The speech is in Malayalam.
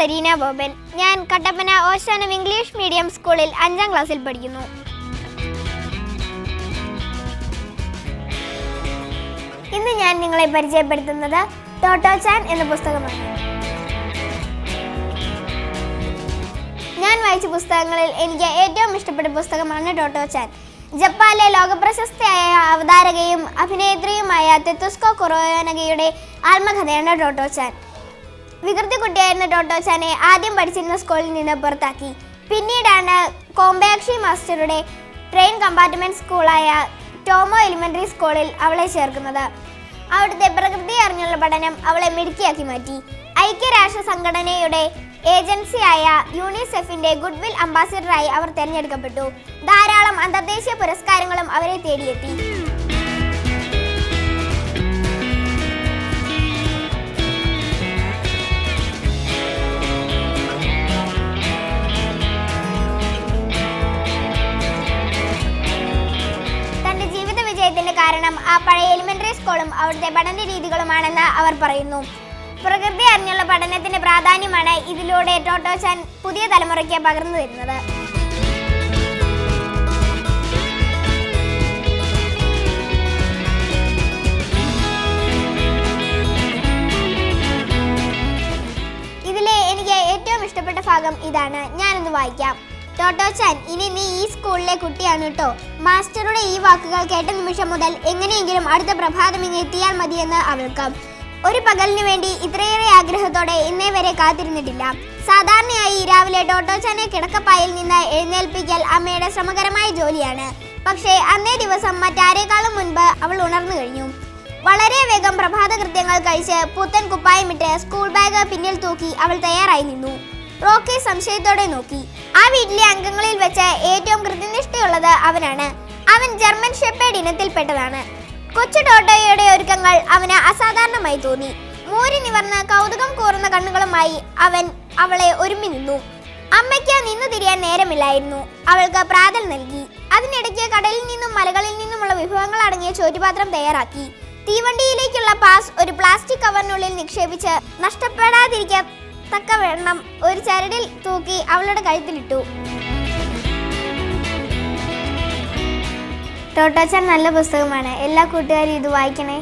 സരീന ബോബൻ. ഞാൻ കട്ടപ്പന ഓശാനം ഇംഗ്ലീഷ് മീഡിയം സ്കൂളിൽ 5ാം ക്ലാസ്സിൽ പഠിക്കുന്നു. ഇന്ന് ഞാൻ നിങ്ങളെ പരിചയപ്പെടുത്തുന്നത് ടോട്ടോ ചാൻ എന്ന പുസ്തകമാണ്. ഞാൻ വായിച്ച പുസ്തകങ്ങളിൽ എനിക്ക് ഏറ്റവും ഇഷ്ടപ്പെട്ട പുസ്തകമാണ് ടോട്ടോ ചാൻ. ജപ്പാനിലെ ലോകപ്രശസ്തയായ അവതാരകയും അഭിനേത്രിയുമായ തെത്തുസ്കോ കുറോനഗയുടെ ആത്മകഥയാണ് ടോട്ടോ ചാൻ. വികൃതി കുട്ടിയായിരുന്ന ടോട്ടോ ചാനെ ആദ്യം പഠിച്ചിരുന്ന സ്കൂളിൽ നിന്ന് പുറത്താക്കി. പിന്നീടാണ് കോംബാക്ഷി മാസ്റ്ററുടെ ട്രെയിൻ കമ്പാർട്ട്മെന്റ് സ്കൂളായ ടോമോ എലിമെന്ററി സ്കൂളിൽ അവളെ ചേർക്കുന്നത്. അവിടുത്തെ പ്രകൃതി അറിഞ്ഞുള്ള പഠനം അവളെ മിടുക്കിയാക്കി മാറ്റി. ഐക്യരാഷ്ട്ര സംഘടനയുടെ ഏജൻസിയായ യൂണിസെഫിന്റെ ഗുഡ്വിൽ അംബാസിഡറായി അവർ തിരഞ്ഞെടുക്കപ്പെട്ടു. ധാരാളം അന്തർദേശീയ പുരസ്കാരങ്ങളും അവരെ തേടിയെത്തി. തന്റെ ജീവിത വിജയത്തിന്റെ കാരണം ആ പഴയ എലിമെന്ററി സ്കൂളും അവിടുത്തെ പഠന രീതികളുമാണെന്ന് അവർ പറയുന്നു. പ്രകൃതി അറിഞ്ഞുള്ള പഠനത്തിന്റെ പ്രാധാന്യമാണ് ഇതിലൂടെ ടോട്ടോ ചാൻ പുതിയ തലമുറയ്ക്ക് പകർന്നു തരുന്നത്. ഇതിലെ എനിക്ക് ഏറ്റവും ഇഷ്ടപ്പെട്ട ഭാഗം ഇതാണ്. ഞാനൊന്ന് വായിക്കാം. ടോട്ടോ ചാൻ, ഇനി നീ ഈ സ്കൂളിലെ കുട്ടിയാണ് കേട്ടോ. മാസ്റ്ററുടെ ഈ വാക്കുകൾ കേട്ട നിമിഷം മുതൽ എങ്ങനെയെങ്കിലും അടുത്ത പ്രഭാതം ഇങ്ങ് എത്തിയാൽ മതിയെന്ന് അവൾക്ക്. ഒരു പകലിന് വേണ്ടി ഇത്രയേറെ ആഗ്രഹത്തോടെ ഇന്നേ വരെ കാത്തിരുന്നിട്ടില്ല. സാധാരണയായി രാവിലെ ടോട്ടോ ചാനെ കിടക്കപ്പായിൽ നിന്ന് എഴുന്നേൽപ്പിക്കൽ അമ്മയുടെ ശ്രമകരമായ ജോലിയാണ്. പക്ഷേ അന്നേ ദിവസം മറ്റാരേക്കാളും മുൻപ് അവൾ ഉണർന്നു കഴിഞ്ഞു. വളരെ വേഗം പ്രഭാത കൃത്യങ്ങൾ കഴിച്ച് പുത്തൻ കുപ്പായമിട്ട് സ്കൂൾ ബാഗ് പിന്നിൽ തൂക്കി അവൾ തയ്യാറായി നിന്നു. റോക്കി സംശയത്തോടെ നോക്കി. ആ വീട്ടിലെ അംഗങ്ങളിൽ വെച്ച് ഏറ്റവും കൃത്യനിഷ്ഠയുള്ളത് അവനാണ്. അവൻ ജർമ്മൻ ഷെപ്പേർഡ് ഇനത്തിൽപ്പെട്ടതാണ്. കൊച്ചു ടോട്ടോയുടെ ഒരുക്കങ്ങൾ അവന് അസാധാരണമായി തോന്നി. മൂരി നിവർന്ന് കൗതുകം കൂറുന്ന കണ്ണുകളുമായി അവൻ അവളെ ഒരുമി നിന്നു. അമ്മയ്ക്ക് നിന്നു തിരിയാൻ നേരമില്ലായിരുന്നു. അവൾക്ക് പ്രാതൽ നൽകി. അതിനിടയ്ക്ക് കടലിൽ നിന്നും മലകളിൽ നിന്നുമുള്ള വിഭവങ്ങൾ അടങ്ങിയ ചോറ്റുപാത്രം തയ്യാറാക്കി. തീവണ്ടിയിലേക്കുള്ള പാസ് ഒരു പ്ലാസ്റ്റിക് കവറിനുള്ളിൽ നിക്ഷേപിച്ച് നഷ്ടപ്പെടാതിരിക്കത്തക്കവണ്ണം ഒരു ചരടിൽ തൂക്കി അവളുടെ കഴുത്തിലിട്ടു. ടോട്ടോ ചാൻ നല്ല പുസ്തകമാണ്. എല്ലാ കൂട്ടുകാരും ഇത് വായിക്കണേ.